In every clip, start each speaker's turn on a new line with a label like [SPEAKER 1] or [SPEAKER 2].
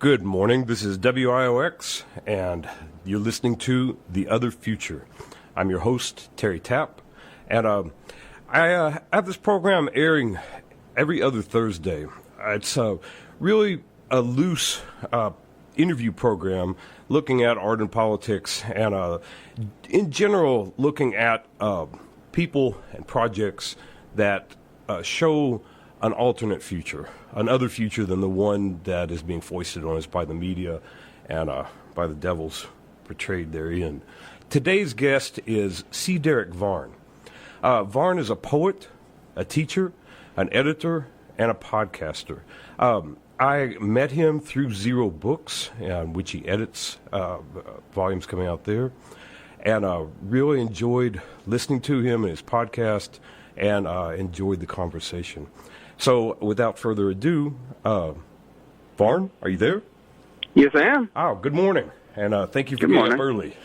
[SPEAKER 1] Good morning. This is WIOX, and you're listening to The Other Future. I'm your host, Terry Tapp, and I have this program airing every other Thursday. It's really a loose interview program looking at art and politics, and in general, looking at people and projects that show an alternate future, another future than the one that is being foisted on us by the media and by the devils portrayed therein. Today's guest is C Derick Varn. Varn is a poet, a teacher, an editor, and a podcaster. I met him through Zero Books, which he edits volumes coming out there, and really enjoyed listening to him and his podcast, and enjoyed the conversation. So, without further ado, Varn, are you there?
[SPEAKER 2] Yes, I am.
[SPEAKER 1] Oh, good morning, and thank you for getting up early.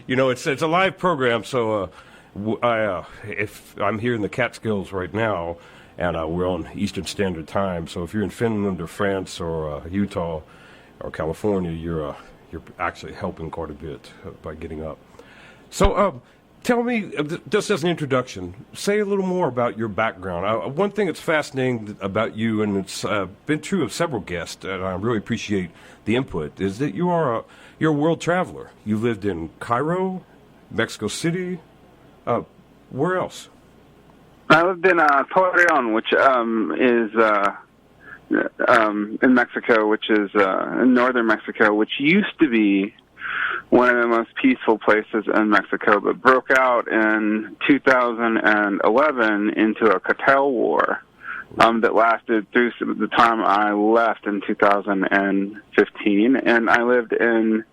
[SPEAKER 1] You know, it's a live program, so if I'm here in the Catskills right now, and we're on Eastern Standard Time, so if you're in Finland or France or Utah or California, you're actually helping quite a bit by getting up. So, tell me, just as an introduction, say a little more about your background. One thing that's fascinating about you, and it's been true of several guests, and I really appreciate the input, is that you're a world traveler. You lived in Cairo, Mexico City. Where else?
[SPEAKER 2] I lived in Torreon, which is in Mexico, which is in northern Mexico, which used to be one of the most peaceful places in Mexico, but broke out in 2011 into a cartel war that lasted through the time I left in 2015. And I lived in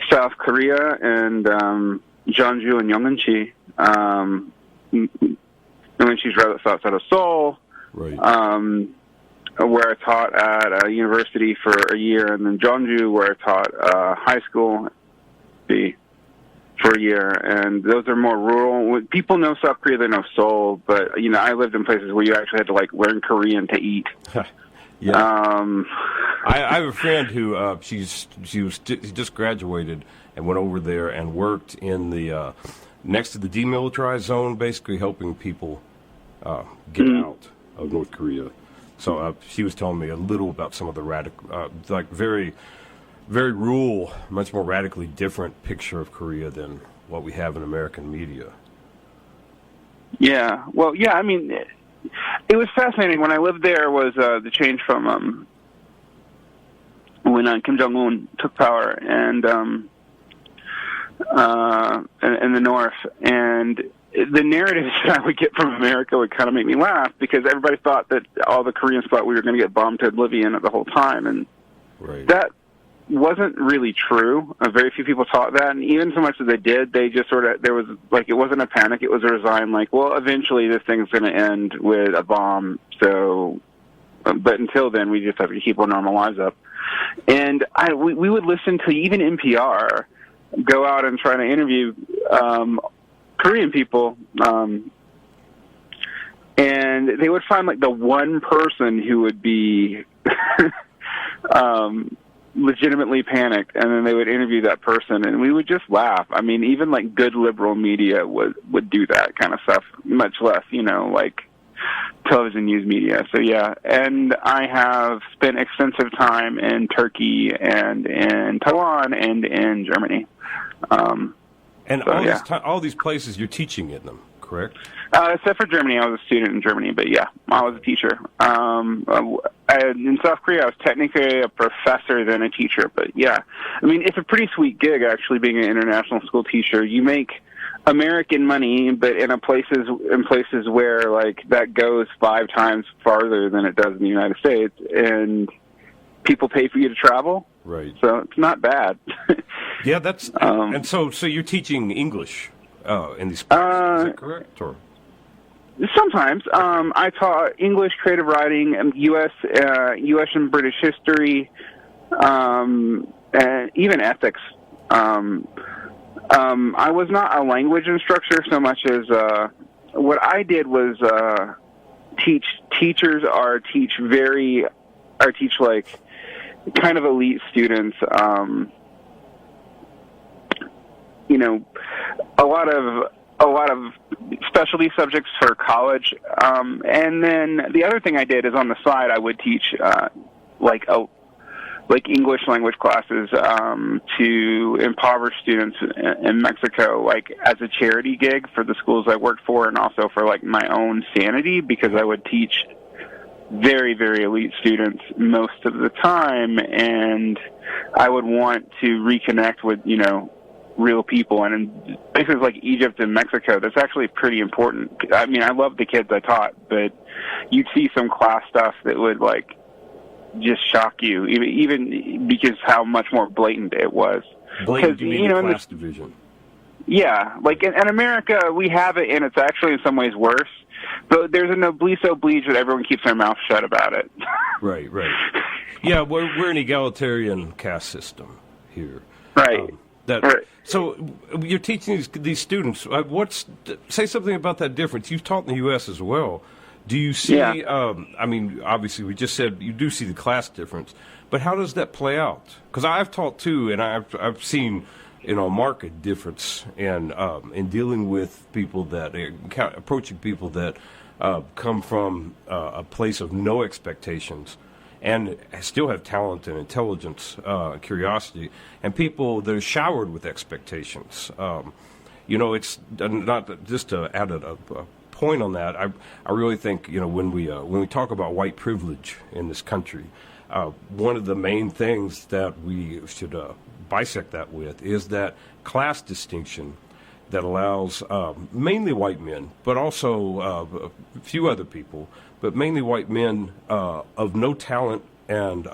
[SPEAKER 2] South Korea and Jeonju and Yongwonchi. Yongwonchi's right outside of Seoul,
[SPEAKER 1] right.
[SPEAKER 2] Where I taught at a university for a year, and then Jeonju, where I taught high school for a year. And those are more rural. People know South Korea, they know Seoul, but I lived in places where you actually had to learn Korean to eat.
[SPEAKER 1] Yeah. I have a friend who she just graduated and went over there and worked in the next to the demilitarized zone, basically helping people get out of North Korea. So she was telling me a little about some of the radical, very, very rural, much more radically different picture of Korea than what we have in American media.
[SPEAKER 2] Yeah. Well, yeah, I mean, it was fascinating. When I lived there was the change from when Kim Jong-un took power and in the north, and the narratives that I would get from America would kind of make me laugh, because everybody thought that all the Koreans thought we were going to get bombed to oblivion the whole time, and
[SPEAKER 1] right.
[SPEAKER 2] That wasn't really true. Very few people taught that, and even so much as they did, they just there was it wasn't a panic, it was a resign, well, eventually this thing's going to end with a bomb, so, but until then, we just have to keep our normal lives up. And we would listen to even NPR go out and try to interview Korean people, and they would find the one person who would be legitimately panicked, and then they would interview that person, and we would just laugh. I mean, even good liberal media would do that kind of stuff, much less television news media. So yeah, and I have spent extensive time in Turkey and in Taiwan and in Germany.
[SPEAKER 1] And so, all these places you're teaching in them, correct?
[SPEAKER 2] Except for Germany, I was a student in Germany, but yeah, I was a teacher. In South Korea, I was technically a professor than a teacher, but yeah, I mean, it's a pretty sweet gig actually being an international school teacher. You make American money, but in places where that goes 5 times farther than it does in the United States, and people pay for you to travel.
[SPEAKER 1] Right.
[SPEAKER 2] So it's not bad.
[SPEAKER 1] Yeah, that's and so you're teaching English in these places, is that correct? Or
[SPEAKER 2] sometimes I taught English, creative writing, U.S. and British history, and even ethics. I was not a language instructor so much as what I did was teach kind of elite students, a lot of specialty subjects for college, and then the other thing I did is on the side I would teach like English language classes to impoverished students in Mexico, like as a charity gig for the schools I worked for, and also for like my own sanity, because I would teach very, very elite students most of the time, and I would want to reconnect with, real people. And in places like Egypt and Mexico, that's actually pretty important. I mean, I love the kids I taught, but you'd see some class stuff that would like just shock you, even because how much more blatant it was.
[SPEAKER 1] Blatant, you mean the class division?
[SPEAKER 2] Yeah, like in America, we have it, and it's actually in some ways worse. But there's a noblesse oblige that everyone keeps their mouth shut about it.
[SPEAKER 1] Right. Yeah, we're an egalitarian caste system here.
[SPEAKER 2] Right. Right.
[SPEAKER 1] So you're teaching these students. Say something about that difference. You've taught in the U.S. as well. Do you see?
[SPEAKER 2] Yeah.
[SPEAKER 1] I mean, obviously, we just said you do see the class difference, but how does that play out? Because I've taught too, and I've seen a marked difference in dealing with people that approaching people that come from a place of no expectations and still have talent and intelligence, curiosity, and people that are showered with expectations. It's not just to add a point on that. I really think when we talk about white privilege in this country, one of the main things that we should bisect that with is that class distinction that allows mainly white men, but also a few other people, but mainly white men of no talent and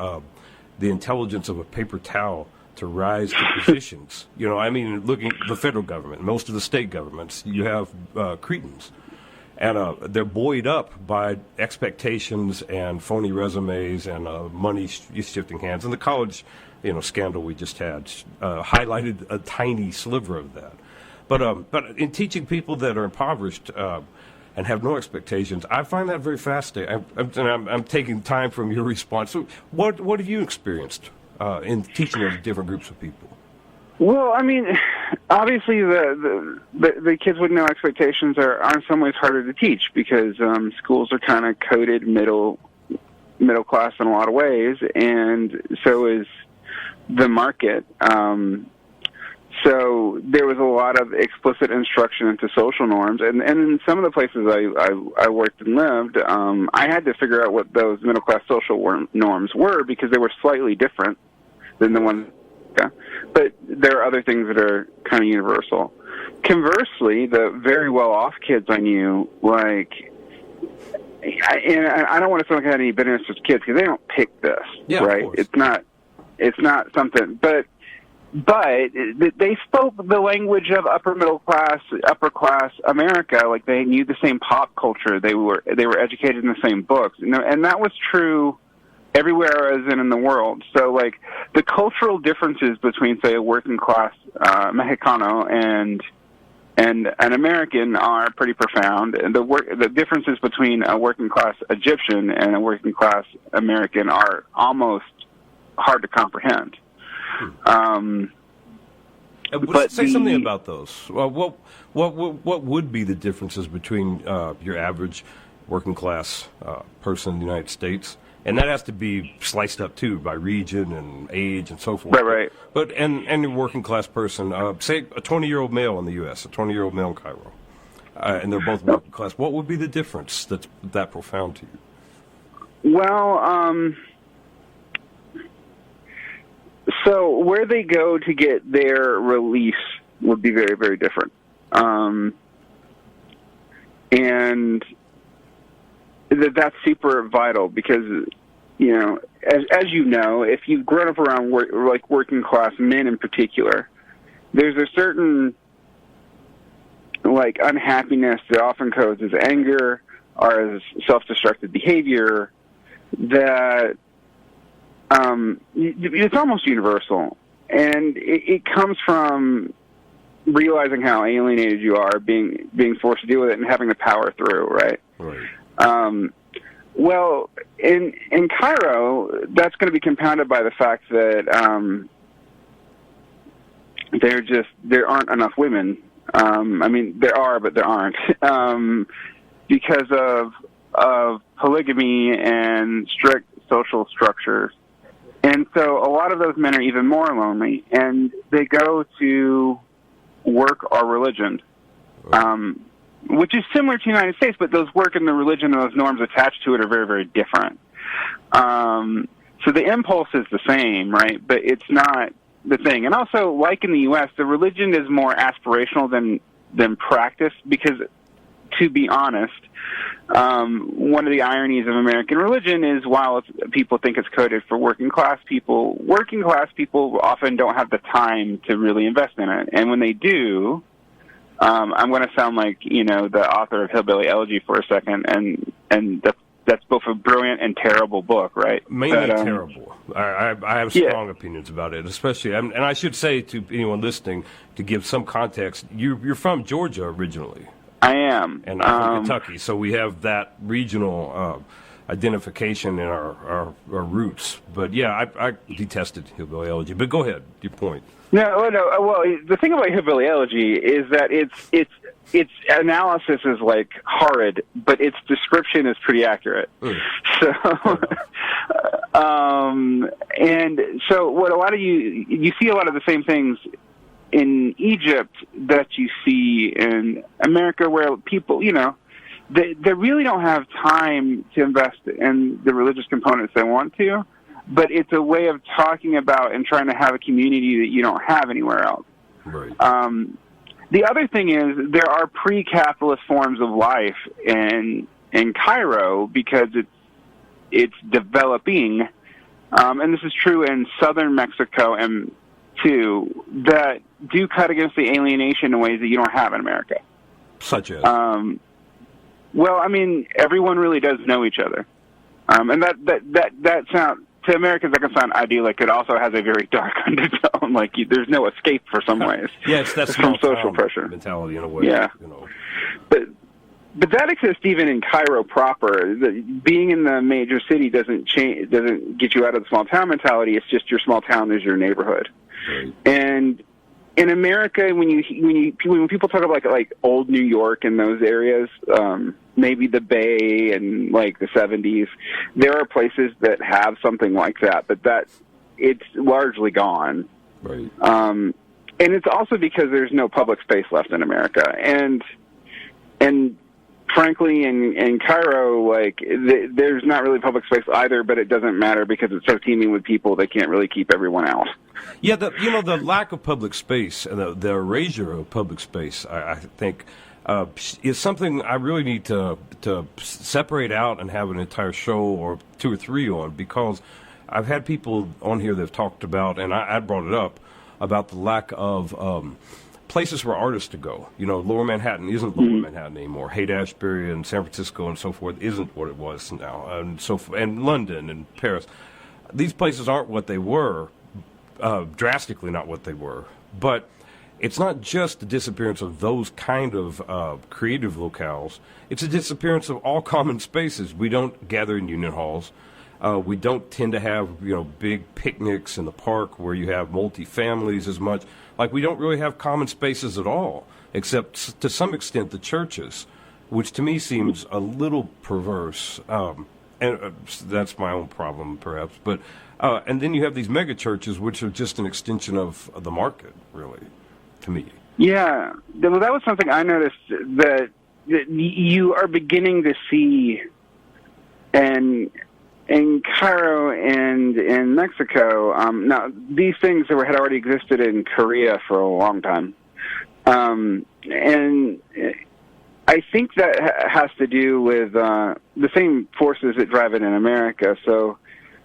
[SPEAKER 1] the intelligence of a paper towel to rise to positions. Looking at the federal government, most of the state governments, you have cretins. And they're buoyed up by expectations and phony resumes and money shifting hands. And the college, scandal we just had highlighted a tiny sliver of that. But in teaching people that are impoverished and have no expectations, I find that very fascinating. I'm taking time from your response. So what have you experienced in teaching those different groups of people?
[SPEAKER 2] Well, I mean, obviously the kids with no expectations are in some ways harder to teach because schools are kind of coded middle class in a lot of ways, and so is the market. So there was a lot of explicit instruction into social norms, and in some of the places I worked and lived, I had to figure out what those middle class social norms were because they were slightly different than the ones. Yeah. But there are other things that are kind of universal. Conversely, the very well-off kids I knew, I don't want to sound like I had any bitterness with kids because they don't pick this, right? It's not something, but they spoke the language of upper class America. Like they knew the same pop culture. They were educated in the same books, and that was true everywhere I was in the world. So, like, the cultural differences between, say, a working-class Mexicano and an American are pretty profound. And the differences between a working-class Egyptian and a working-class American are almost hard to comprehend.
[SPEAKER 1] But say something about those. Well, what would be the differences between your average working-class person in the United States? And that has to be sliced up, too, by region and age and so forth.
[SPEAKER 2] Right.
[SPEAKER 1] But and a working-class person, say a 20-year-old male in the U.S., a 20-year-old male in Cairo, and they're both working-class, what would be the difference that's that profound to you?
[SPEAKER 2] Well, so where they go to get their release would be very, very different. And that's super vital because, as you know, if you've grown up around working class men in particular, there's a certain unhappiness that often codes as anger or as self-destructive behavior that it's almost universal, and it comes from realizing how alienated you are, being forced to deal with it, and having to power through. Right. Well, in Cairo, that's going to be compounded by the fact that there aren't enough women. I mean, there are, but there aren't, because of polygamy and strict social structures. And so a lot of those men are even more lonely, and they go to work or religion, which is similar to the United States, but those work and the religion and those norms attached to it are very, very different. So the impulse is the same, right? But it's not the thing. And also, like in the U.S., the religion is more aspirational than practice, because, to be honest, one of the ironies of American religion is, while people think it's coded for working class people often don't have the time to really invest in it. And when they do, I'm going to sound like, the author of Hillbilly Elegy for a second, and that's both a brilliant and terrible book, right?
[SPEAKER 1] Mainly terrible. I have strong opinions about it, especially, and I should say to anyone listening, to give some context, you're from Georgia originally.
[SPEAKER 2] I am.
[SPEAKER 1] And I'm from Kentucky, so we have that regional identification in our roots. But yeah, I detested Hillbilly Elegy. But go ahead, your point.
[SPEAKER 2] No. Well, the thing about Hillbilly Elegy is that its analysis is like horrid, but its description is pretty accurate. So, and so what a lot of you see a lot of the same things in Egypt that you see in America, where people, they really don't have time to invest in the religious components they want to, but it's a way of talking about and trying to have a community that you don't have anywhere else.
[SPEAKER 1] Right.
[SPEAKER 2] The other thing is, there are pre-capitalist forms of life in Cairo, because it's developing, and this is true in southern Mexico and too, that do cut against the alienation in ways that you don't have in America.
[SPEAKER 1] Such as?
[SPEAKER 2] Well, I mean, everyone really does know each other, and that sound to Americans that can sound idyllic. It also has a very dark undertone. Like, there's no escape for some ways.
[SPEAKER 1] Yeah, it's that
[SPEAKER 2] from social pressure
[SPEAKER 1] mentality in a way.
[SPEAKER 2] Yeah, But that exists even in Cairo proper. Being in the major city doesn't get you out of the small town mentality. It's just your small town is your neighborhood.
[SPEAKER 1] Right.
[SPEAKER 2] And in America, when people talk about like old New York and those areas, maybe the Bay and like the 70s, there are places that have something like that, but it's largely gone.
[SPEAKER 1] Right.
[SPEAKER 2] And it's also because there's no public space left in America, and frankly, in Cairo, like, there's not really public space either, but it doesn't matter because it's so teeming with people, they can't really keep everyone out.
[SPEAKER 1] Yeah, the lack of public space and the erasure of public space, I think, is something I really need to separate out and have an entire show or two or three on, because I've had people on here that have talked about, and I brought it up, about the lack of places for artists to go. Lower Manhattan isn't Lower Manhattan anymore. Haight-Ashbury and San Francisco and so forth isn't what it was now, and London and Paris. These places aren't what they were, drastically not what they were. But it's not just the disappearance of those kind of creative locales. It's a disappearance of all common spaces. We don't gather in union halls. We don't tend to have big picnics in the park where you have multi-families as much. Like, we don't really have common spaces at all, except to some extent the churches, which to me seems a little perverse. And that's my own problem, perhaps. But and then you have these mega churches, which are just an extension of the market, really, to me. Yeah,
[SPEAKER 2] well, that was something I noticed that you are beginning to see, and in Cairo and in Mexico, now these things had already existed in Korea for a long time, and I think that has to do with the same forces that drive it in America. So,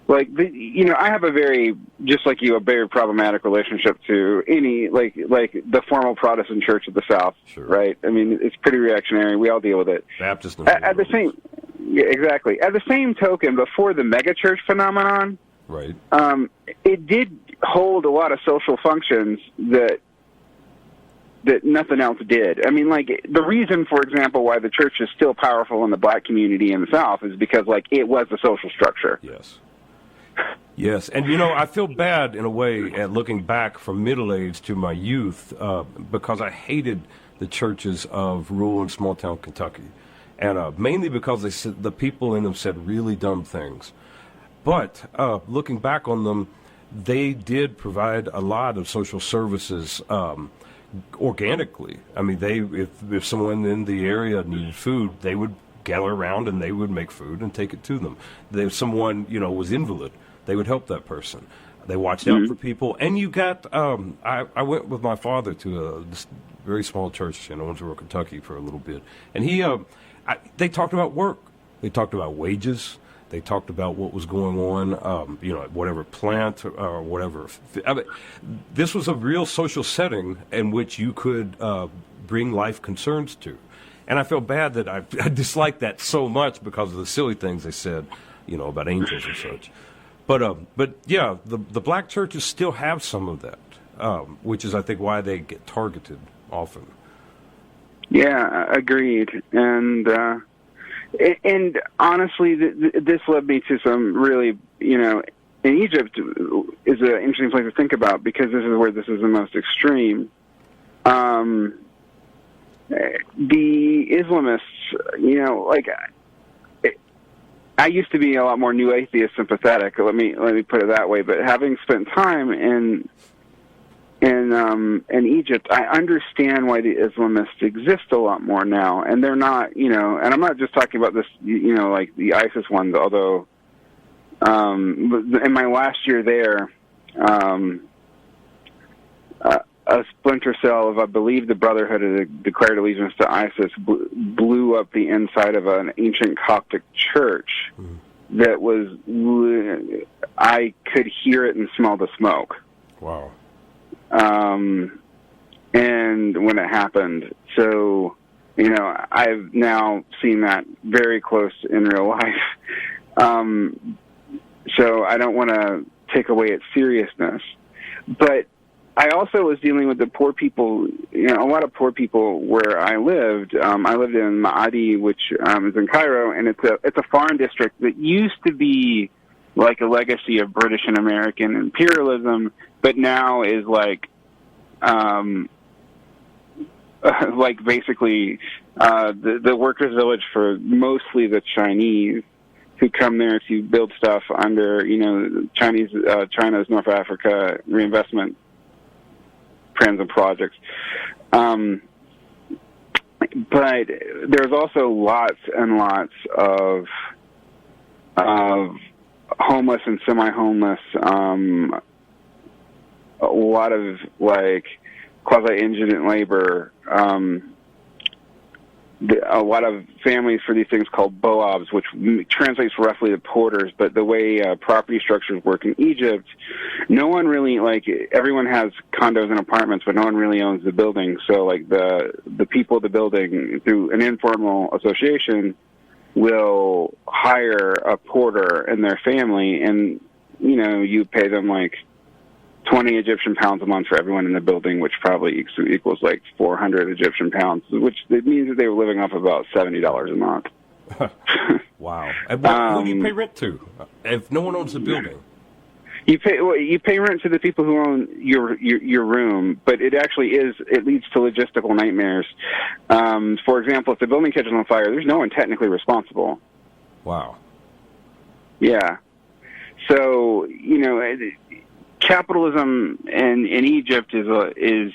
[SPEAKER 2] like, I have a very, just like you, a very problematic relationship to any like the formal Protestant Church of the South.
[SPEAKER 1] Sure.
[SPEAKER 2] Right? I mean, it's pretty reactionary. We all deal with it.
[SPEAKER 1] Baptist.
[SPEAKER 2] At the same. Yeah, exactly. At the same token, before the megachurch phenomenon,
[SPEAKER 1] right,
[SPEAKER 2] it did hold a lot of social functions that that nothing else did. I mean, like, the reason, for example, why the church is still powerful in the black community in the South is because, like, it was the social structure.
[SPEAKER 1] Yes. Yes, and I feel bad in a way at looking back from middle age to my youth because I hated the churches of rural and small town Kentucky, and mainly because the people in them said really dumb things. But looking back on them, they did provide a lot of social services organically. I mean, if someone in the area needed food, they would gather around and they would make food and take it to them. If someone was invalid, they would help that person. They watched out for people. And you got, I went with my father to a very small church in Owensboro, Kentucky for a little bit. And they talked about work. They talked about wages. They talked about what was going on, at whatever plant or whatever. I mean, this was a real social setting in which you could bring life concerns to. And I feel bad that I disliked that so much because of the silly things they said, about angels and such. But yeah, the black churches still have some of that, which is, I think, why they get targeted often. Yeah,
[SPEAKER 2] agreed. And honestly, this led me to some really, in Egypt is an interesting place to think about because this is where this is the most extreme. The Islamists, I used to be a lot more new atheist sympathetic. Let me put it that way. But having spent time in Egypt, I understand why the Islamists exist a lot more now. And they're not, and I'm not just talking about this, like the ISIS ones. Although, in my last year there, a splinter cell of, I believe, the Brotherhood had declared allegiance to ISIS blew up the inside of an ancient Coptic church that was, I could hear it and smell the smoke.
[SPEAKER 1] Wow.
[SPEAKER 2] And when it happened. So, I've now seen that very close in real life. So I don't want to take away its seriousness. But I also was dealing with the poor people, a lot of poor people where I lived. I lived in Maadi, which is in Cairo, and it's a foreign district that used to be like a legacy of British and American imperialism, but now is like basically the workers' village for mostly the Chinese who come there to build stuff under, China's North Africa reinvestment plans and projects. But there's also lots and lots of homeless and semi-homeless, a lot of like quasi-indigent labor, a lot of families for these things called boabs, which translates roughly to porters, but the way property structures work in Egypt, no one really, everyone has condos and apartments, but no one really owns the building. So, the people of the building, through an informal association, will hire a porter and their family, and, you pay them, 20 Egyptian pounds a month for everyone in the building, which probably equals 400 Egyptian pounds, which it means that they were living off about $70 a month.
[SPEAKER 1] Wow. And what do you pay rent to if no one owns the building?
[SPEAKER 2] You pay rent to the people who own your room, but it leads to logistical nightmares. For example, if the building catches on fire, there's no one technically responsible.
[SPEAKER 1] Wow.
[SPEAKER 2] Yeah. So, capitalism in Egypt is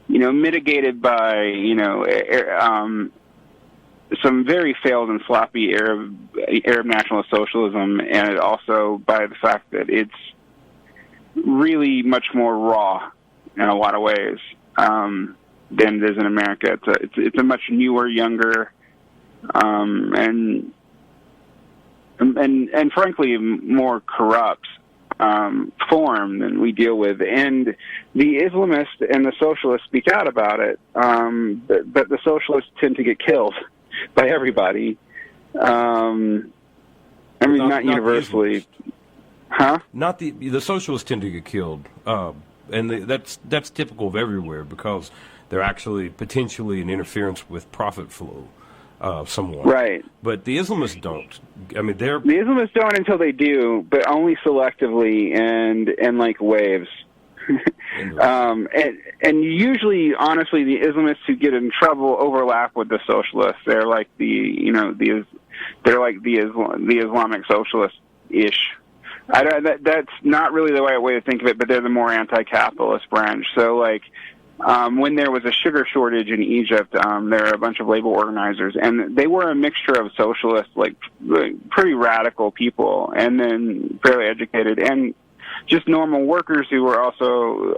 [SPEAKER 2] mitigated by some very failed and sloppy Arab nationalist socialism, and also by the fact that it's really much more raw in a lot of ways than it is in America. It's a much newer, younger, and frankly more corrupt form than we deal with. And the Islamists and the socialists speak out about it, but the socialists tend to get killed by everybody. Not universally. Huh?
[SPEAKER 1] Not the socialists tend to get killed, and that's typical of everywhere because they're actually potentially an interference with profit flow. Somewhat.
[SPEAKER 2] Right.
[SPEAKER 1] But the Islamists don't. I mean,
[SPEAKER 2] the Islamists don't until they do, but only selectively and like waves. And usually, honestly, the Islamists who get in trouble overlap with the socialists. They're like the Islamic socialist-ish. That's not really the right way to think of it, but they're the more anti-capitalist branch. So, like, when there was a sugar shortage in Egypt, there were a bunch of labor organizers, and they were a mixture of socialists, like pretty radical people, and then fairly educated, and just normal workers who were also,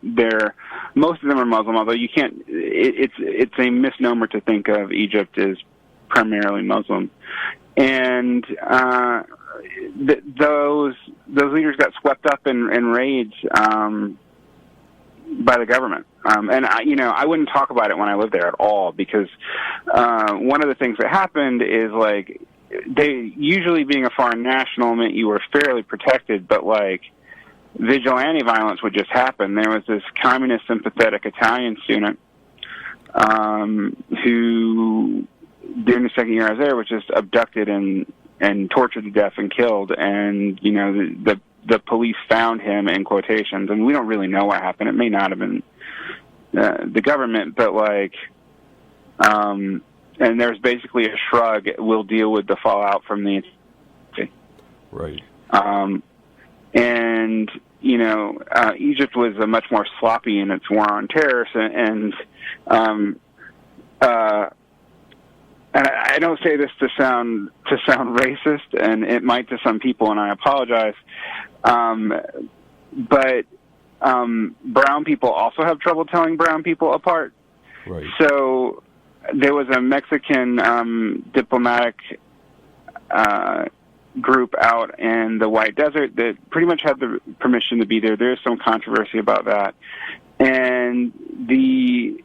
[SPEAKER 2] they're most of them are Muslim, although you can't. It's a misnomer to think of Egypt as primarily Muslim, and those leaders got swept up in raids by the government, and I wouldn't talk about it when I lived there at all because one of the things that happened is like they usually being a foreign national meant you were fairly protected, but like vigilante violence would just happen. There was this communist sympathetic Italian student who during the second year I was there was just abducted and tortured to death and killed, and the police found him in quotations, and we don't really know what happened. It may not have been the government, but like and there's basically a shrug. We'll deal with the fallout from the
[SPEAKER 1] right.
[SPEAKER 2] And Egypt was a much more sloppy in its war on terror, and I don't say this to sound racist, and it might to some people, and I apologize. But brown people also have trouble telling brown people apart.
[SPEAKER 1] Right.
[SPEAKER 2] So there was a Mexican diplomatic group out in the White Desert that pretty much had the permission to be there. There's some controversy about that, and the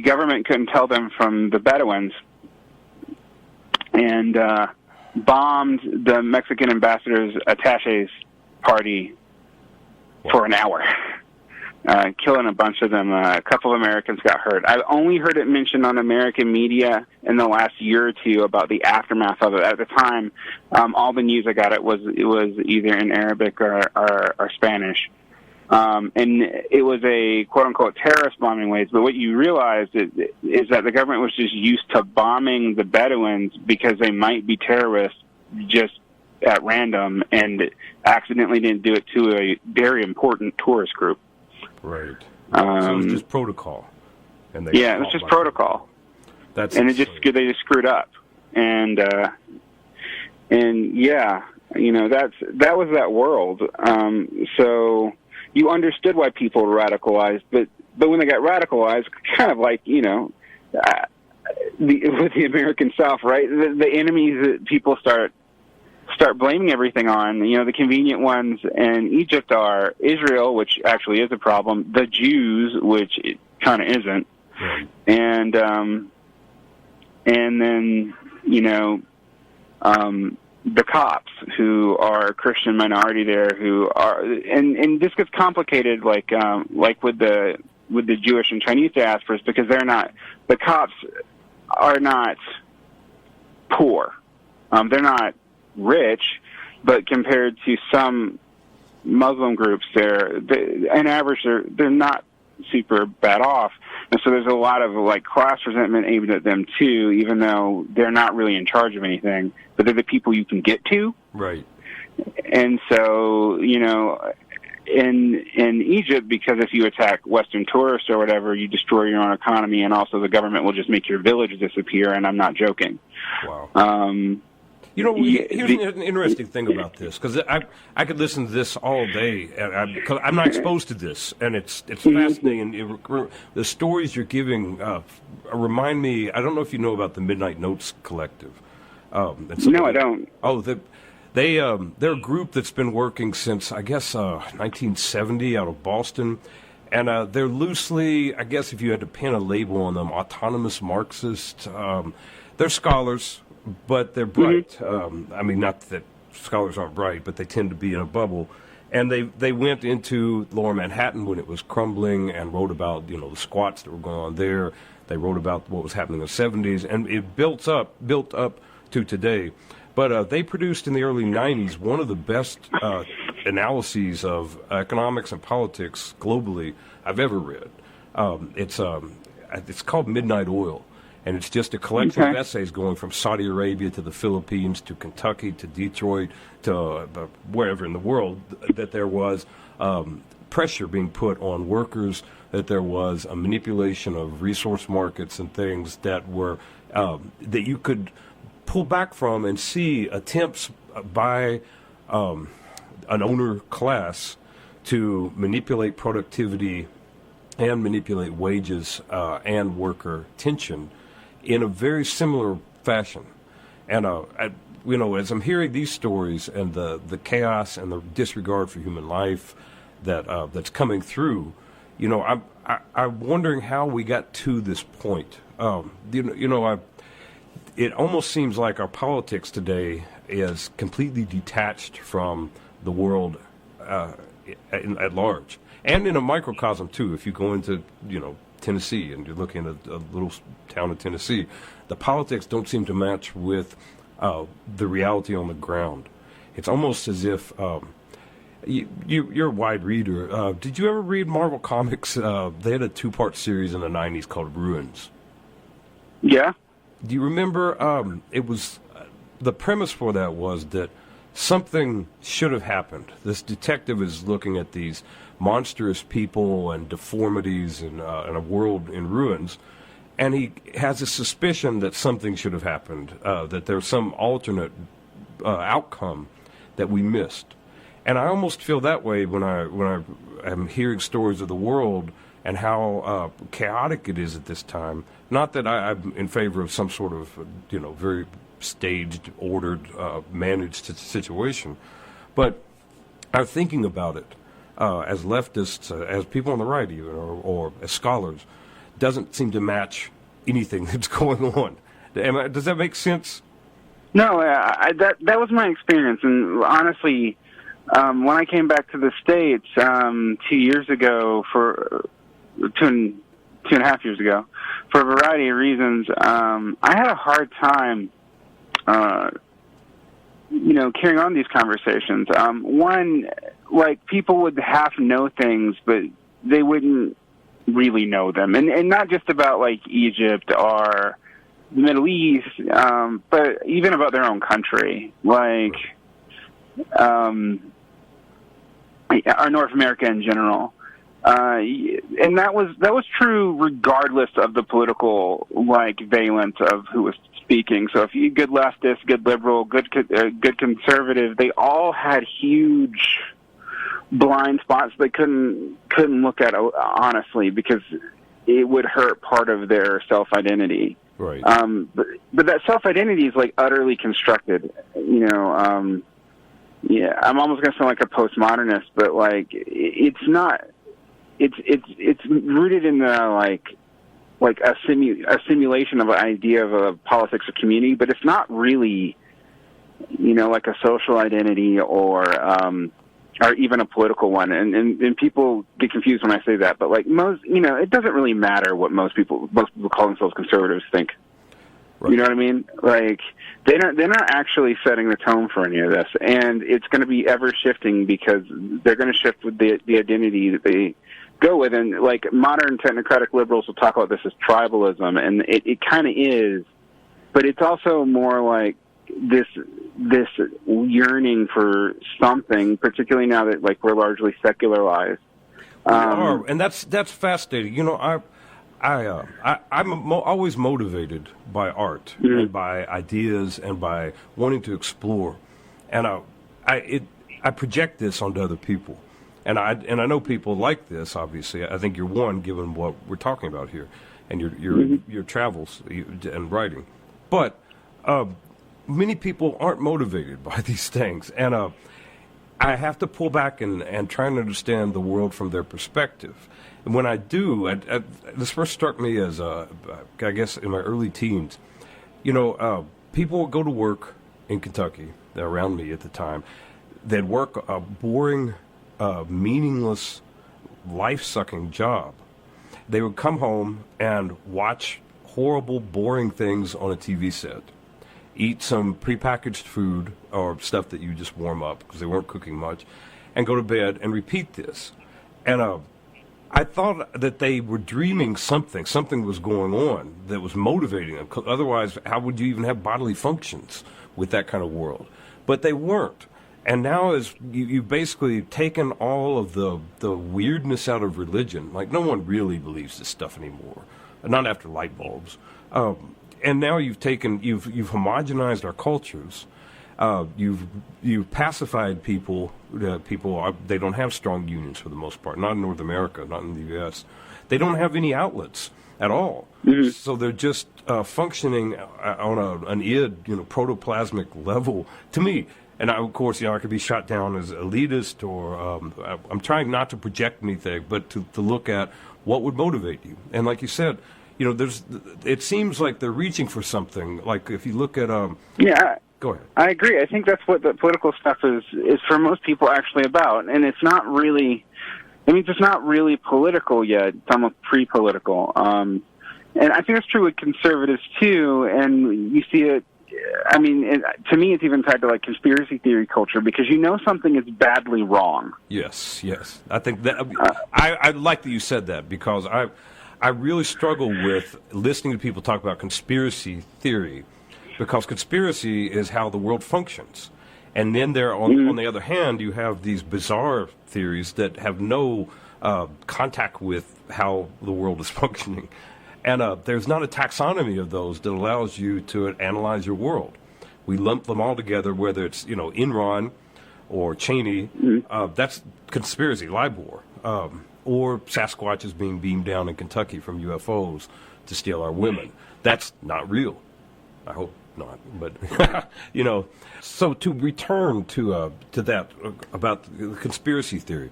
[SPEAKER 2] government couldn't tell them from the Bedouins, and bombed the Mexican ambassador's attache's party for an hour, killing a bunch of them. A couple of Americans got hurt. I've only heard it mentioned on American media in the last year or two about the aftermath of it. At the time, all the news I got it was either in Arabic or Spanish. And it was a quote-unquote terrorist bombing ways, but what you realize is that the government was just used to bombing the Bedouins because they might be terrorists just at random, and accidentally didn't do it to a very important tourist group.
[SPEAKER 1] Right. So it was just protocol.
[SPEAKER 2] And it was just protocol. They just screwed up, and yeah, that was that world. So you understood why people were radicalized, but when they got radicalized, kind of like with the American South, right? The enemies that people start blaming everything on. The convenient ones in Egypt are Israel, which actually is a problem, the Jews, which it kind of isn't,
[SPEAKER 1] right.
[SPEAKER 2] And then the Copts, who are a Christian minority there, who are, and this gets complicated, like with the Jewish and Chinese diasporas, because the Copts are not poor, they're not rich, but compared to some Muslim groups, on average they're not super bad off, and so there's a lot of like class resentment aimed at them too, even though they're not really in charge of anything, but they're the people you can get to.
[SPEAKER 1] Right.
[SPEAKER 2] And so in Egypt, because if you attack Western tourists or whatever, you destroy your own economy, and also the government will just make your village disappear, and I'm not joking.
[SPEAKER 1] Wow. Here's an interesting thing about this, because I could listen to this all day, because I'm not exposed to this, and it's fascinating. The stories you're giving remind me. I don't know if you know about the Midnight Notes Collective.
[SPEAKER 2] No, I don't.
[SPEAKER 1] Oh, they're a group that's been working since, I guess, 1970 out of Boston, and they're loosely, I guess, if you had to pin a label on them, autonomous Marxist. They're scholars, but they're bright. I mean, not that scholars aren't bright, but they tend to be in a bubble. And they went into Lower Manhattan when it was crumbling and wrote about, the squats that were going on there. They wrote about what was happening in the 70s, and it built up to today. But they produced in the early 90s one of the best analyses of economics and politics globally I've ever read. It's called Midnight Oil, and it's just a collection of essays going from Saudi Arabia to the Philippines to Kentucky to Detroit to wherever in the world that there was pressure being put on workers, that there was a manipulation of resource markets and things that were that you could pull back from and see attempts by an owner class to manipulate productivity and manipulate wages and worker tension in a very similar fashion. And as I'm hearing these stories and the chaos and the disregard for human life that's coming through, I'm wondering how we got to this point. It almost seems like our politics today is completely detached from the world at large, and in a microcosm too. If you go into Tennessee and you're looking at a little town in Tennessee, the politics don't seem to match with the reality on the ground. It's almost as if you're a wide reader. Did you ever read Marvel Comics? They had a 2-part series in the 90s called Ruins.
[SPEAKER 2] Yeah.
[SPEAKER 1] Do you remember? It was the premise for that was that something should have happened. This detective is looking at these monstrous people and deformities in a world in ruins, and he has a suspicion that something should have happened, that there's some alternate outcome that we missed. And I almost feel that way when I am hearing stories of the world and how chaotic it is at this time. Not that I'm in favor of some sort of, very staged, ordered, managed situation, but I'm thinking about it as leftists, as people on the right even, or as scholars, doesn't seem to match anything that's going on. Does that make sense?
[SPEAKER 2] No, that was my experience, and honestly, when I came back to the States 2 years ago, for two and a half years ago, for a variety of reasons, I had a hard time, carrying on these conversations. One, like, people would half know things, but they wouldn't really know them, and not just about like Egypt or the Middle East, but even about their own country, like or North America in general. And that was true regardless of the political valence of who was speaking. So if you good leftist, good liberal, good conservative, they all had huge blind spots they couldn't look at honestly, because it would hurt part of their self-identity.
[SPEAKER 1] Right.
[SPEAKER 2] But that self-identity is utterly constructed. Yeah, I'm almost gonna sound like a postmodernist, but it's not. It's rooted in the a simulation of an idea of a politics of community, but it's not really, like a social identity or even a political one. And people get confused when I say that, but most, it doesn't really matter what most people call themselves conservatives think. Right. You know what I mean? They're not actually setting the tone for any of this, and it's going to be ever shifting because they're going to shift with the identity that they go with. And modern technocratic liberals will talk about this as tribalism, and it kind of is, but it's also more like this yearning for something, particularly now that we're largely secularized.
[SPEAKER 1] And that's fascinating. I'm always motivated by art and by ideas and by wanting to explore, and I project this onto other people, and I know people like this. Obviously, I think you're one, given what we're talking about here, and your travels and writing, but many people aren't motivated by these things, and I have to pull back and try and understand the world from their perspective. And when I do, this first struck me as, I guess, in my early teens. People would go to work in Kentucky, around me at the time. They'd work a boring, meaningless, life-sucking job. They would come home and watch horrible, boring things on a TV set, eat some prepackaged food or stuff that you just warm up because they weren't cooking much, and go to bed and repeat this. And I thought that they were dreaming something. Something was going on that was motivating them. Otherwise, how would you even have bodily functions with that kind of world? But they weren't. And now as you've basically taken all of the weirdness out of religion. Like, no one really believes this stuff anymore. Not after light bulbs. And now you've homogenized our cultures. You've pacified people. They don't have strong unions for the most part. Not in North America, not in the U.S. They don't have any outlets at all. Mm-hmm. So they're just functioning on an protoplasmic level. To me, and of course, I could be shot down as elitist, or I'm trying not to project anything, but to look at what would motivate you. And like you said, it seems like they're reaching for something. Like if you look at
[SPEAKER 2] yeah.
[SPEAKER 1] Go ahead.
[SPEAKER 2] I agree. I think that's what the political stuff is for most people actually about. And it's not really, it's not really political yet. It's almost pre-political. And I think that's true with conservatives too. And you see it, to me it's even tied to like conspiracy theory culture, because something is badly wrong.
[SPEAKER 1] Yes. I think that, I like that you said that, because I really struggle with listening to people talk about conspiracy theory. Because conspiracy is how the world functions. And then on the other hand, you have these bizarre theories that have no contact with how the world is functioning. And there's not a taxonomy of those that allows you to analyze your world. We lump them all together, whether it's, Enron or Cheney. That's conspiracy, LIBOR. Or Sasquatch is being beamed down in Kentucky from UFOs to steal our women. That's not real. I hope not, but So to return to that about the conspiracy theory,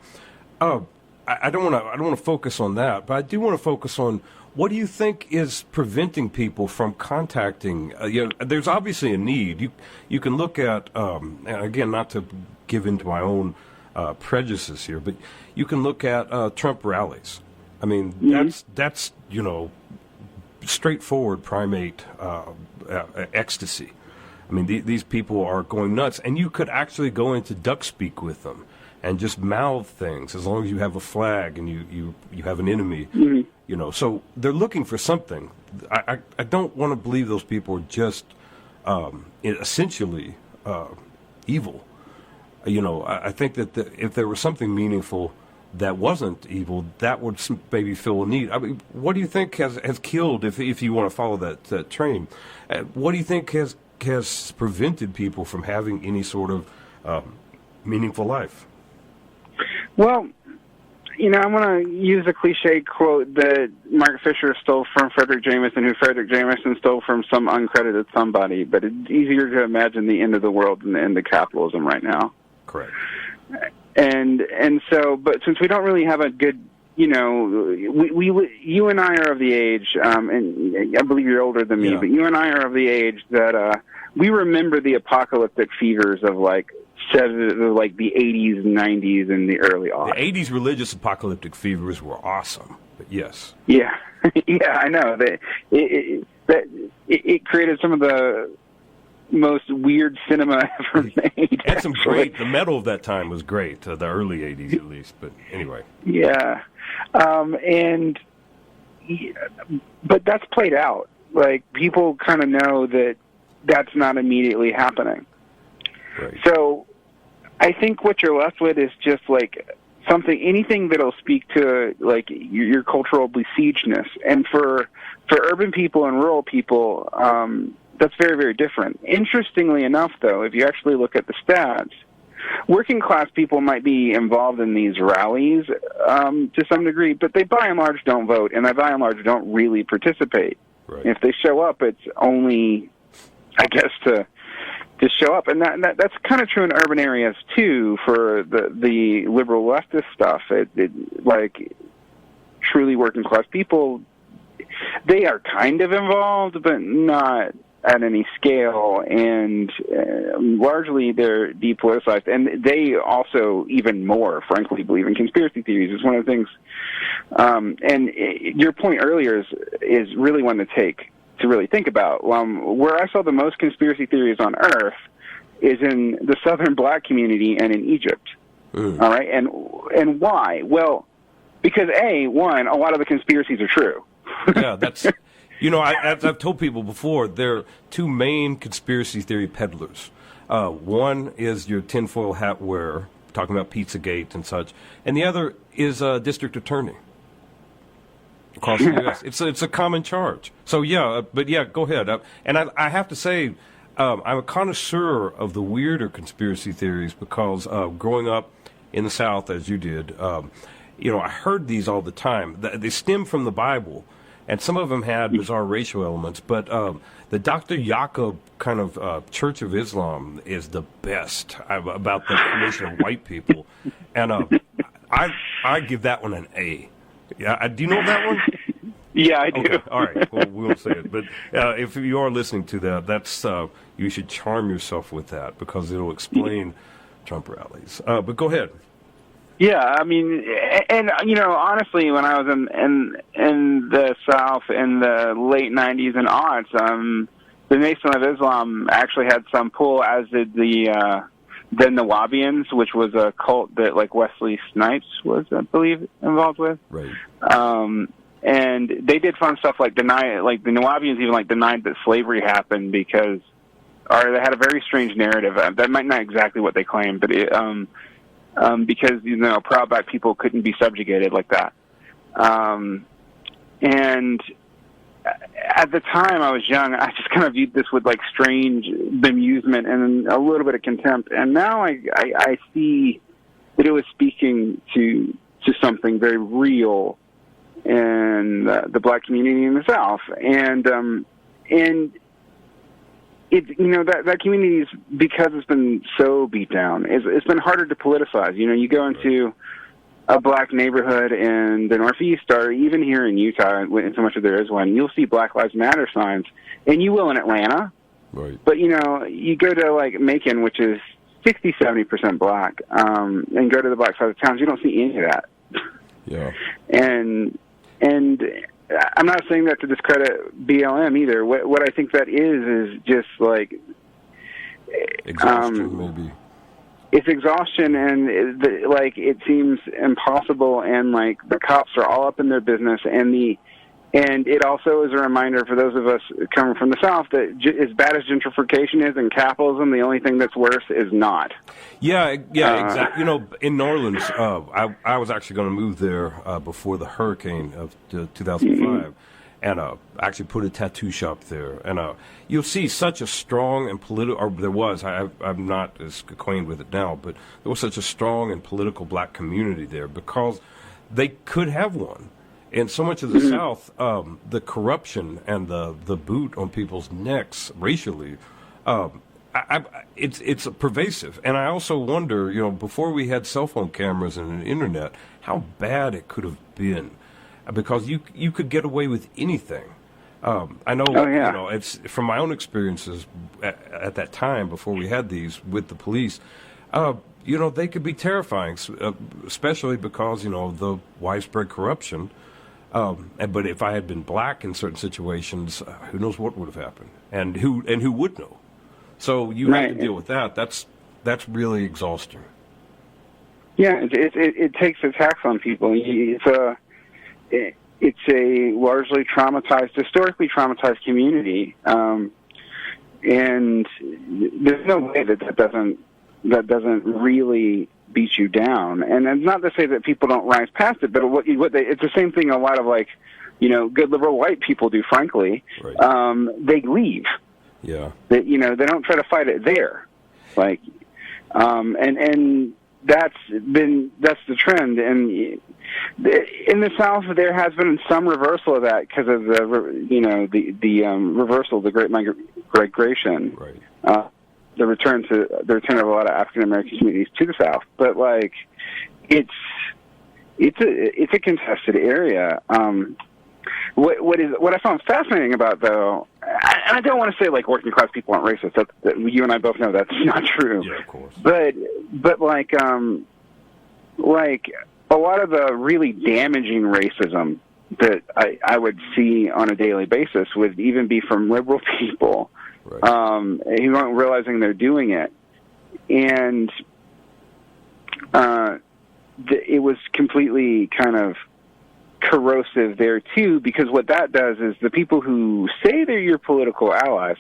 [SPEAKER 1] I don't want to focus on that, but I do want to focus on what do you think is preventing people from contacting? There's obviously a need. You can look at, and again, not to give into my own prejudices here, but you can look at Trump rallies. That's straightforward primate ecstasy. These people are going nuts, and you could actually go into duck speak with them and just mouth things as long as you have a flag and you have an enemy. So they're looking for something. I don't want to believe those people are just essentially evil. I think that if there was something meaningful that wasn't evil, that would maybe fill a need. What do you think has killed, if you want to follow that train, what do you think has prevented people from having any sort of meaningful life?
[SPEAKER 2] Well, I'm going to use a cliche quote that Mark Fisher stole from Frederick Jameson, who Frederick Jameson stole from some uncredited somebody, but it's easier to imagine the end of the world and the end of capitalism right now.
[SPEAKER 1] Correct.
[SPEAKER 2] And so, but since we don't really have a good, you and I are of the age, and I believe you're older than me, but you and I are of the age that we remember the apocalyptic fevers of like the 80s, 90s, and the early aughts.
[SPEAKER 1] The 80s religious apocalyptic fevers were awesome, but yes.
[SPEAKER 2] Yeah, yeah, I know. It created some of the most weird cinema ever made.
[SPEAKER 1] And some great, the metal of that time was great, the early 80s at least, but anyway.
[SPEAKER 2] Yeah. But that's played out. Like, people kind of know that that's not immediately happening.
[SPEAKER 1] Right.
[SPEAKER 2] So I think what you're left with is just like anything that'll speak to like your cultural besiegeness. And for urban people and rural people, that's very, very different. Interestingly enough, though, if you actually look at the stats, working class people might be involved in these rallies to some degree, but they by and large don't vote, and they by and large don't really participate.
[SPEAKER 1] Right.
[SPEAKER 2] If they show up, it's only, I guess, to show up, and that's kind of true in urban areas too. For the liberal leftist stuff, like truly working class people, they are kind of involved, but not at any scale, and largely they're depoliticized. And they also, even more, frankly, believe in conspiracy theories. It's one of the things. Your point earlier is really one to really think about. Where I saw the most conspiracy theories on Earth is in the southern black community and in Egypt. All right, and why? Well, because a lot of the conspiracies are true.
[SPEAKER 1] Yeah, that's as I've told people before, there are two main conspiracy theory peddlers. One is your tinfoil hat wearer, talking about Pizzagate and such, and the other is a district attorney across the U.S. It's a common charge. So go ahead. And I have to say, I'm a connoisseur of the weirder conspiracy theories because growing up in the South, as you did, I heard these all the time. They stem from the Bible, and some of them had bizarre racial elements. But the Dr. Jacob kind of Church of Islam is the best about the creation of white people, and I give that one an A. Yeah, do you know that one?
[SPEAKER 2] Yeah, I do.
[SPEAKER 1] Okay. All right. Well, we won't say it. But if you are listening to that, that's you should charm yourself with that because it'll explain Trump rallies. But go ahead.
[SPEAKER 2] Yeah, I mean, and honestly, when I was in the South in the late '90s and aughts, the Nation of Islam actually had some pull, as did the Nawabians, which was a cult that like Wesley Snipes was, I believe, involved with.
[SPEAKER 1] Right.
[SPEAKER 2] And they did fun stuff like the Nawabians even denied that slavery happened or they had a very strange narrative. That might not exactly what they claimed, but because proud black people couldn't be subjugated like that. And at the time I was young, I just kind of viewed this with strange bemusement and a little bit of contempt. And now I see that it was speaking to something very real in the black community in the South, and it that community is, because it's been so beat down, it's been harder to politicize. You go into a black neighborhood in the Northeast, or even here in Utah, in so much of there is one, you'll see Black Lives Matter signs, and you will in Atlanta.
[SPEAKER 1] Right.
[SPEAKER 2] But you go to Macon, which is 60-70% black, and go to the black side of towns, you don't see any of that.
[SPEAKER 1] Yeah.
[SPEAKER 2] And I'm not saying that to discredit BLM either. What I think that is just
[SPEAKER 1] exhaustion, maybe.
[SPEAKER 2] It's exhaustion, and it seems impossible, and the cops are all up in their business, and it also is a reminder for those of us coming from the South that as bad as gentrification is and capitalism, the only thing that's worse is not.
[SPEAKER 1] Yeah, exactly. In New Orleans, I was actually going to move there before the hurricane of 2005, and actually put a tattoo shop there. And you'll see such a strong and political, or there was, I'm not as acquainted with it now, but there was such a strong and political black community there because they could have one. In so much of the South, the corruption and the boot on people's necks racially, it's pervasive. And I also wonder, before we had cell phone cameras and an internet, how bad it could have been, because you could get away with anything. I know, it's from my own experiences at that time before we had these with the police. They could be terrifying, especially because the widespread corruption. But if I had been black in certain situations, who knows what would have happened, and who would know? So you have to deal with that. That's really exhausting.
[SPEAKER 2] Yeah, it takes a tax on people. It's a largely historically traumatized community, and there's no way that doesn't really beat you down. And it's not to say that people don't rise past it, but it's the same thing a lot of good liberal white people do, frankly.
[SPEAKER 1] Right.
[SPEAKER 2] They leave.
[SPEAKER 1] Yeah.
[SPEAKER 2] They don't try to fight it there. And that's the trend. And in the South, there has been some reversal of that because of the reversal of the Great Migration.
[SPEAKER 1] Right.
[SPEAKER 2] The return of a lot of African American communities to the South, but it's a contested area, what I found fascinating about, though, and I don't want to say like working class people aren't racist. That you and I both know that's not true.
[SPEAKER 1] Yeah, of course.
[SPEAKER 2] But like a lot of the really damaging racism that I would see on a daily basis would even be from liberal people, right. Who aren't realizing they're doing it, and it was completely kind of corrosive there too, because what that does is the people who say they're your political allies,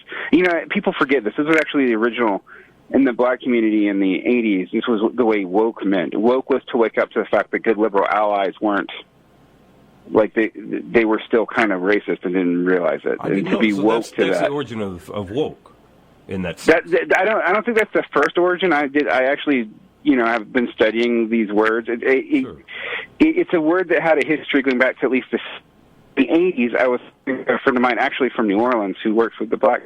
[SPEAKER 2] people forget this. This was actually the original in the black community in the 80s. This was the way woke meant. Woke was to wake up to the fact that good liberal allies weren't, like, they were still kind of racist and didn't realize it. And to be woke to that.
[SPEAKER 1] That's the origin of woke in that
[SPEAKER 2] sense. I don't think that's the first origin. I actually, I've been studying these words.
[SPEAKER 1] Sure.
[SPEAKER 2] It's a word that had a history going back to at least the 80s. I was a friend of mine, actually from New Orleans, who works with the black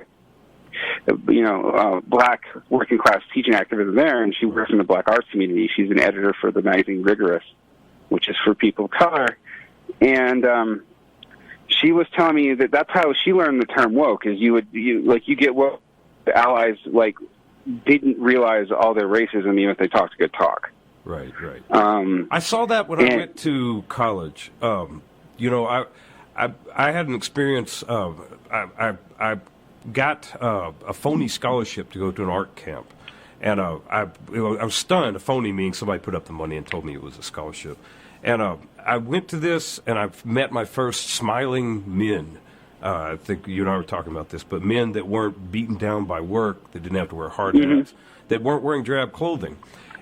[SPEAKER 2] working class teaching activism there, and she works in the black arts community. She's an editor for the magazine Rigorous, which is for people of color. And she was telling me that that's how she learned the term woke. Is you get woke, the allies didn't realize all their racism even if they talked good talk.
[SPEAKER 1] Right. I saw that when I went to college. I had an experience. I got a phony scholarship to go to an art camp, and I was stunned. A phony meaning somebody put up the money and told me it was a scholarship. And I went to this, and I met my first smiling men. I think you and I were talking about this, but men that weren't beaten down by work, that didn't have to wear hard hats, that weren't wearing drab clothing.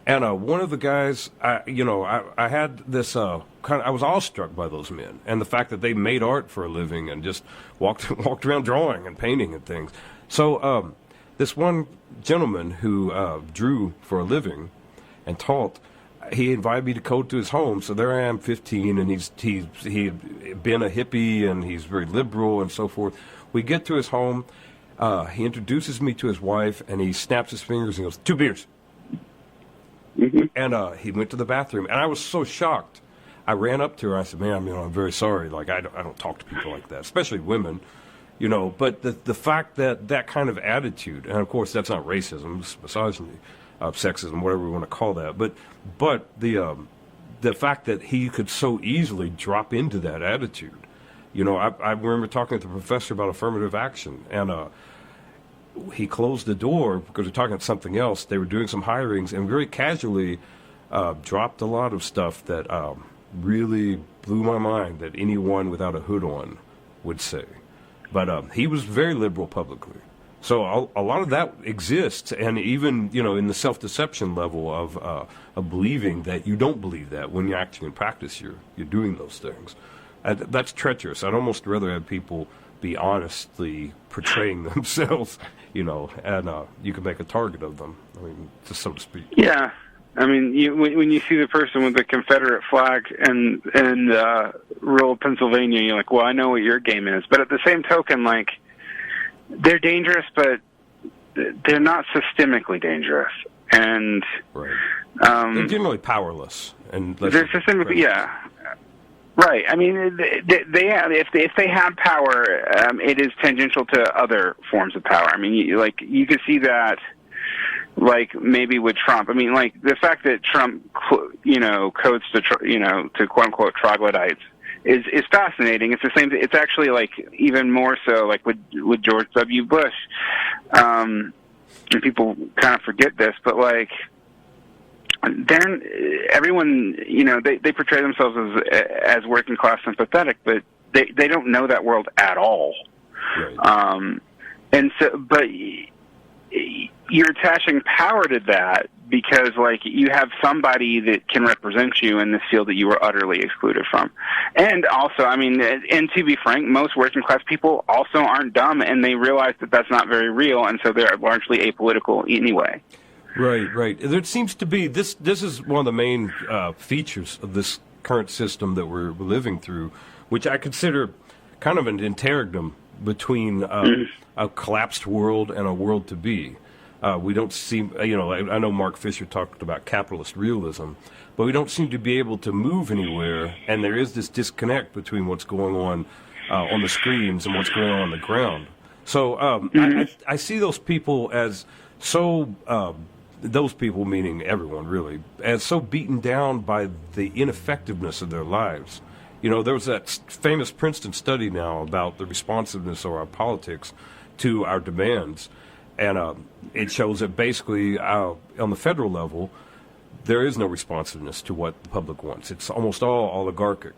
[SPEAKER 1] And one of the guys, I had this I was awestruck by those men and the fact that they made art for a living and just walked around drawing and painting and things. So this one gentleman who drew for a living and taught, he invited me to go to his home. So there I am, 15, and he had been a hippie and he's very liberal and so forth. We get to his home. He introduces me to his wife, and he snaps his fingers and goes, 2 beers. Mm-hmm. And he went to the bathroom, and I was so shocked. I ran up to her. I said, "Ma'am, I'm very sorry. Like, I don't talk to people like that, especially women, But the fact that kind of attitude, and of course that's not racism, it's misogyny, sexism, whatever we want to call that. But the fact that he could so easily drop into that attitude. I remember talking to the professor about affirmative action, and he closed the door because we're talking about something else. They were doing some hirings and very casually dropped a lot of stuff that really blew my mind that anyone without a hood on would say. But he was very liberal publicly. So a lot of that exists, and even, in the self-deception level of believing that you don't believe that when you actually in practice you're doing those things. That's treacherous. I'd almost rather have people be honestly portraying themselves, and you can make a target of them, just so to speak.
[SPEAKER 2] Yeah. When you see the person with the Confederate flag in rural Pennsylvania, you're like, well, I know what your game is. But at the same token, they're dangerous, but they're not systemically dangerous. And
[SPEAKER 1] right. They're generally powerless. And
[SPEAKER 2] they're systemically, yeah. Right. If they have power, it is tangential to other forms of power. You could see that, maybe with Trump. The fact that Trump, codes to quote unquote troglodytes is fascinating. It's the same. It's actually even more so with George W. Bush. And people kind of forget this, but everyone, they portray themselves as working class sympathetic, but they don't know that world at all.
[SPEAKER 1] Right.
[SPEAKER 2] And so, but you're attaching power to that because you have somebody that can represent you in this field that you were utterly excluded from. And also, and to be frank, most working class people also aren't dumb, and they realize that that's not very real, and so they're largely apolitical anyway.
[SPEAKER 1] Right. There seems to be this is one of the main features of this current system that we're living through, which I consider kind of an interregnum between a collapsed world and a world to be. We don't seem, I know Mark Fisher talked about capitalist realism, but we don't seem to be able to move anywhere, and there is this disconnect between what's going on on the screens and what's going on the ground. So I see those people as so, those people meaning everyone really, as so beaten down by the ineffectiveness of their lives. You know, there was that famous Princeton study now about the responsiveness of our politics to our demands, and it shows that basically on the federal level, there is no responsiveness to what the public wants. It's almost all oligarchic.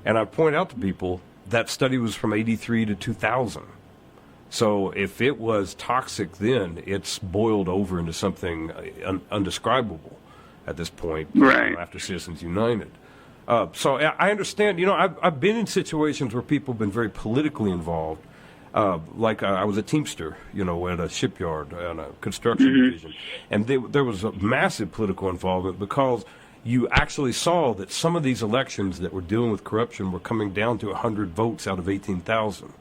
[SPEAKER 1] And I point out to people that study was from 83 to 2000. So if it was toxic then, it's boiled over into something undescribable at this point,
[SPEAKER 2] right,
[SPEAKER 1] after Citizens United. So I understand, you know, I've been in situations where people have been very politically involved. Like I was a Teamster, you know, at a shipyard and a construction division. And there was a massive political involvement because you actually saw that some of these elections that were dealing with corruption were coming down to 100 votes out of 18,000.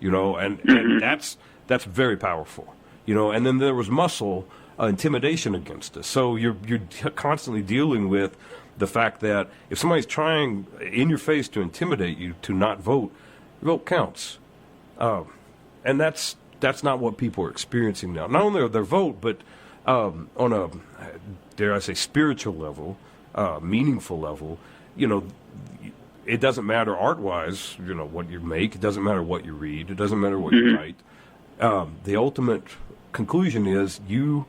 [SPEAKER 1] You know, and that's very powerful. You know, and then there was muscle, intimidation against us. So you're constantly dealing with the fact that if somebody's trying in your face to intimidate you to not vote, your vote counts. And that's not what people are experiencing now. Not only their vote, but on a, dare I say, spiritual level, meaningful level, you know, it doesn't matter art-wise, you know, what you make. It doesn't matter what you read. It doesn't matter what you write. The ultimate conclusion is you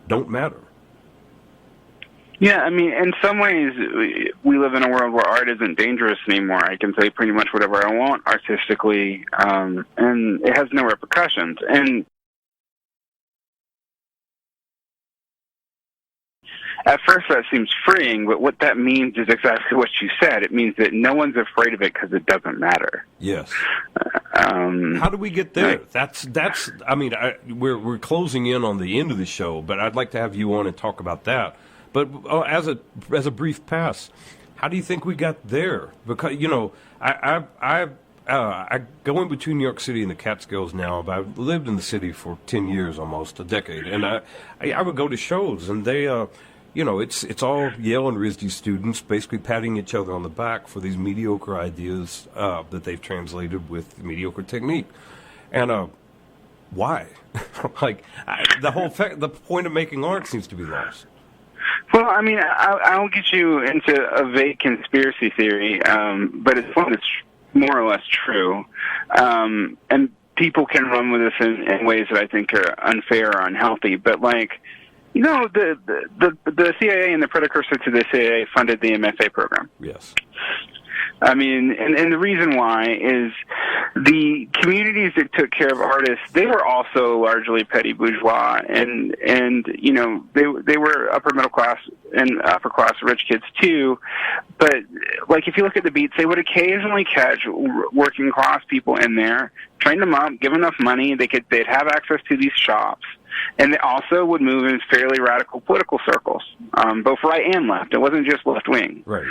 [SPEAKER 1] don't matter.
[SPEAKER 2] Yeah, I mean, in some ways, we live in a world where art isn't dangerous anymore. I can say pretty much whatever I want artistically, and it has no repercussions. And at first that seems freeing, but what that means is exactly what you said. It means that no one's afraid of it because it doesn't matter.
[SPEAKER 1] Yes. How do we get there? That's. I mean, we're closing in on the end of the show, but I'd like to have you on and talk about that. But as a brief pass, how do you think we got there? Because, you know, I go in between New York City and the Catskills now, but I've lived in the city for 10 years, almost a decade, and I would go to shows, and they, you know, it's all Yale and RISD students basically patting each other on the back for these mediocre ideas that they've translated with mediocre technique, and why? The point of making art seems to be lost.
[SPEAKER 2] Well, I mean, I won't get you into a vague conspiracy theory, but it's one that's more or less true. And people can run with this in ways that I think are unfair or unhealthy. But, like, you know, the CIA and the precursor to the CIA funded the MFA program.
[SPEAKER 1] Yes.
[SPEAKER 2] I mean, and the reason why is the communities that took care of artists, they were also largely petty bourgeois, and you know, they were upper middle class and upper class rich kids too. But like, if you look at the beats, they would occasionally catch working class people in there, train them up, give enough money, they'd have access to these shops. And they also would move in fairly radical political circles, both right and left. It wasn't just left wing.
[SPEAKER 1] Right.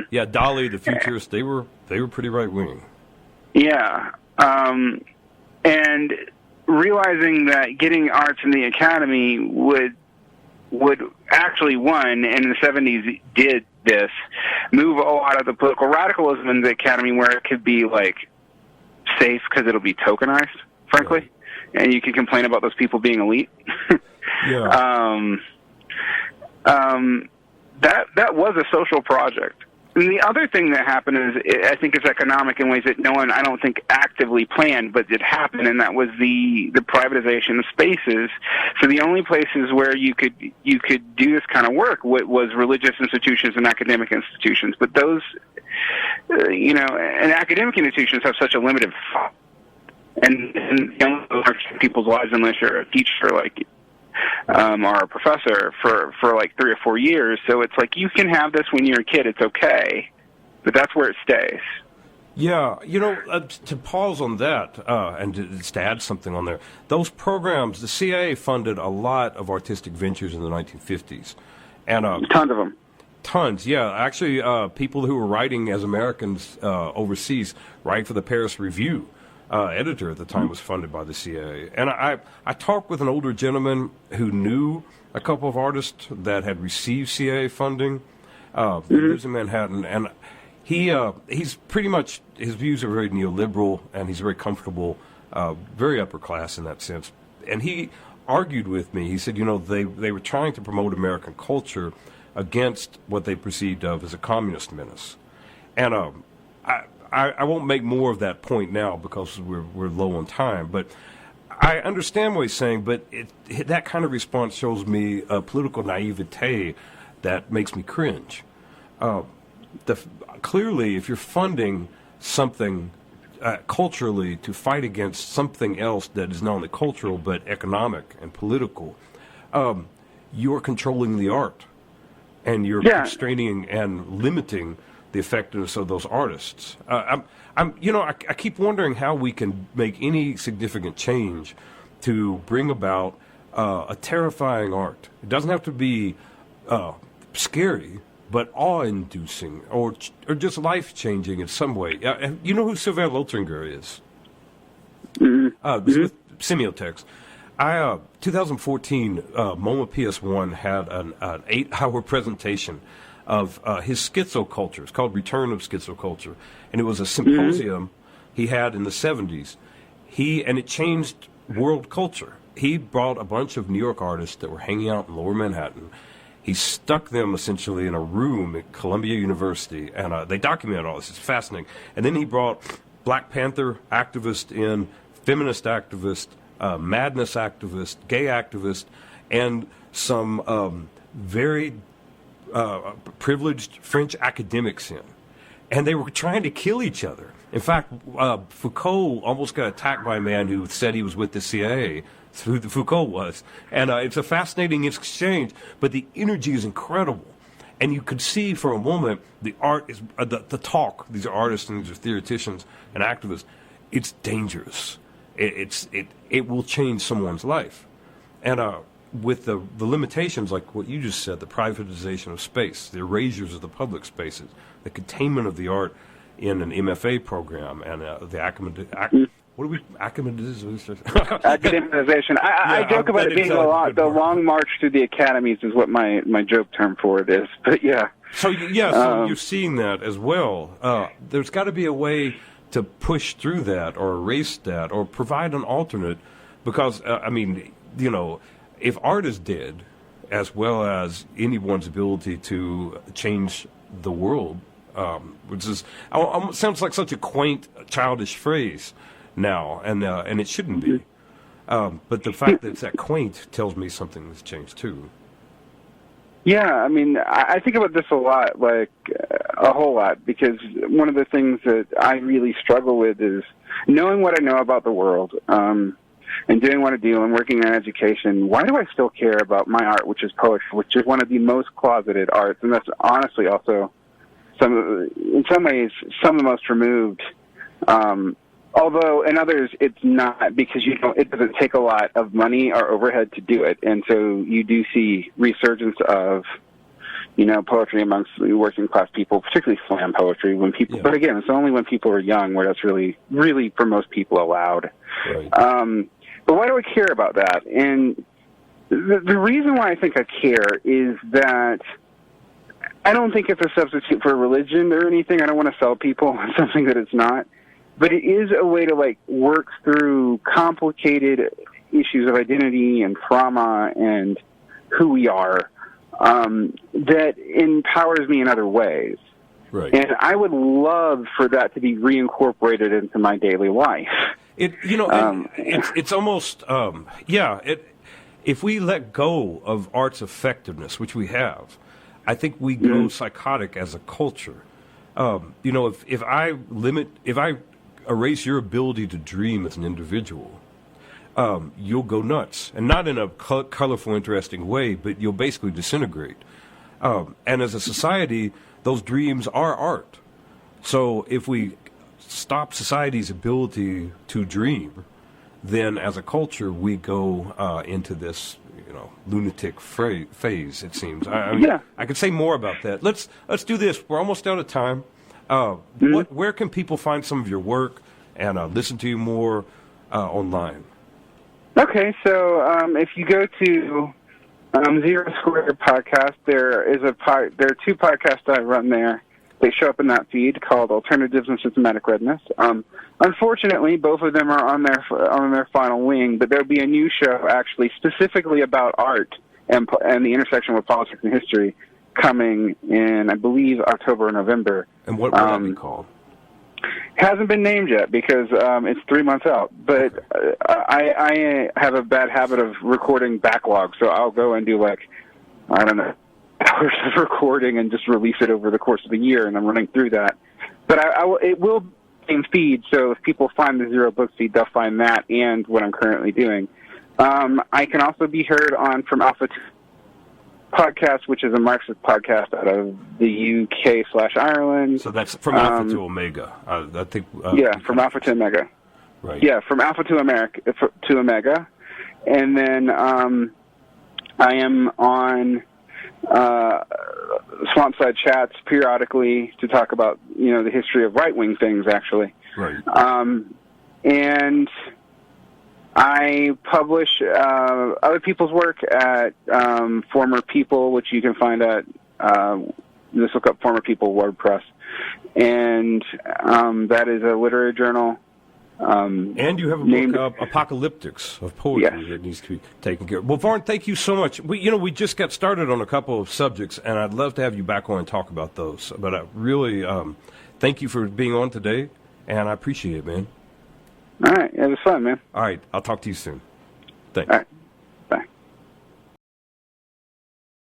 [SPEAKER 1] Yeah, Dolly, the futurists, they were pretty right wing.
[SPEAKER 2] Yeah, and realizing that getting arts in the academy would actually, and in the 70s did this, move a lot of the political radicalism in the academy where it could be like safe because it'll be tokenized, frankly. Right. And you can complain about those people being elite.
[SPEAKER 1] Yeah.
[SPEAKER 2] That was a social project. And the other thing that happened is, I think, is economic in ways that no one, I don't think, actively planned, but it happened, and that was the privatization of spaces. So the only places where you could do this kind of work was religious institutions and academic institutions. But those, you know, and academic institutions have such a limited and you don't affect people's lives unless you're a teacher, like, or a professor for like 3 or 4 years. So it's like, you can have this when you're a kid, it's okay, but that's where it stays.
[SPEAKER 1] Yeah, you know, to pause on that and to add something on there, those programs, the CIA funded a lot of artistic ventures in the 1950s, and
[SPEAKER 2] tons of them.
[SPEAKER 1] Tons, yeah. Actually, people who were writing as Americans overseas, writing for the Paris Review. Editor at the time was funded by the CIA. And I talked with an older gentleman who knew a couple of artists that had received CIA funding. He lives in Manhattan. And, he's pretty much, his views are very neoliberal, and he's very comfortable, very upper class in that sense. And he argued with me. He said, they were trying to promote American culture against what they perceived of as a communist menace. And I won't make more of that point now because we're low on time, but I understand what he's saying, but that kind of response shows me a political naivete that makes me cringe. Clearly, if you're funding something culturally to fight against something else that is not only cultural but economic and political, you're controlling the art, and you're constraining and limiting the effectiveness of those artists. I keep wondering how we can make any significant change to bring about a terrifying art. It doesn't have to be scary, but awe-inducing or just life-changing in some way. You know who Sylvain Lothringer is? With semiotext. 2014, MoMA PS1 had an 8-hour presentation of his schizoculture. It's called Return of Schizoculture. And it was a symposium he had in the 70s. And it changed world culture. He brought a bunch of New York artists that were hanging out in Lower Manhattan. He stuck them essentially in a room at Columbia University, and they documented all this. It's fascinating. And then he brought Black Panther activists in, feminist activists, madness activists, gay activists, and some very privileged French academics in. And they were trying to kill each other. In fact, Foucault almost got attacked by a man who said he was with the CIA. That's who Foucault was. And it's a fascinating exchange, but the energy is incredible. And you could see for a moment the art is, the talk, these are artists and these are theoreticians and activists, it's dangerous. It will change someone's life. And with the limitations, like what you just said, the privatization of space, the erasures of the public spaces, the containment of the art in an MFA program, and the academization.
[SPEAKER 2] I joke about it being the long march through the academies is what my joke term for it is. But yeah.
[SPEAKER 1] So you're seeing that as well. There's got to be a way to push through that or erase that or provide an alternate, because if art is dead, as well as anyone's ability to change the world, which is sounds like such a quaint, childish phrase now, and it shouldn't be. But the fact that it's that quaint tells me something has changed too.
[SPEAKER 2] Yeah, I think about this a lot, like a whole lot, because one of the things that I really struggle with is knowing what I know about the world, and doing what I do and working in education. Why do I still care about my art, which is poetry, which is one of the most closeted arts, and that's honestly also in some ways some of the most removed. Although in others it's not, because it doesn't take a lot of money or overhead to do it, and so you do see resurgence of poetry amongst working class people, particularly slam poetry. When people, but again, it's only when people are young where that's really, really for most people allowed. Right. But why do I care about that? And the reason why I think I care is that I don't think it's a substitute for religion or anything. I don't want to sell people something that it's not. But it is a way to work through complicated issues of identity and trauma and who we are, that empowers me in other ways.
[SPEAKER 1] Right.
[SPEAKER 2] And I would love for that to be reincorporated into my daily life.
[SPEAKER 1] It's almost if we let go of art's effectiveness, which we have, I think we go psychotic as a culture. If I erase your ability to dream as an individual, you'll go nuts, and not in a colorful, interesting way, but you'll basically disintegrate. And as a society, those dreams are art. So if we stop society's ability to dream, then as a culture we go into this lunatic phase, it seems. I could say more about that. Let's do this. We're almost out of time. Where can people find some of your work and listen to you more online?
[SPEAKER 2] Okay, so if you go to Zero Square Podcast, there are two podcasts I run there. They show up in that feed called Alternatives and Systematic Redness. Unfortunately, both of them are on their final wing, but there'll be a new show actually specifically about art and the intersection with politics and history coming in, I believe, October or November.
[SPEAKER 1] And what will that be called?
[SPEAKER 2] Hasn't been named yet because it's 3 months out. But I have a bad habit of recording backlog, so I'll go and do hours of recording and just release it over the course of a year, and I'm running through that. But it will be in feed, so if people find the Zero Book feed, they'll find that and what I'm currently doing. I can also be heard from Alpha 2 podcast, which is a Marxist podcast out of the UK/Ireland.
[SPEAKER 1] So that's from Alpha to Omega. I think.
[SPEAKER 2] From Alpha to Omega.
[SPEAKER 1] Right.
[SPEAKER 2] Yeah, from Alpha to Omega, and then I am on Swampside Chats periodically to talk about the history of right-wing things, actually.
[SPEAKER 1] Right.
[SPEAKER 2] And I publish other people's work at Former People, which you can find at just look up Former People WordPress, and that is a literary journal.
[SPEAKER 1] And you have a book, Apocalyptics, of poetry that needs to be taken care of. Well, Varn, thank you so much. We just got started on a couple of subjects, and I'd love to have you back on and talk about those. But I really thank you for being on today, and I appreciate it, man.
[SPEAKER 2] All right. It was fun, man.
[SPEAKER 1] All right. I'll talk to you soon. Thanks.
[SPEAKER 2] All right.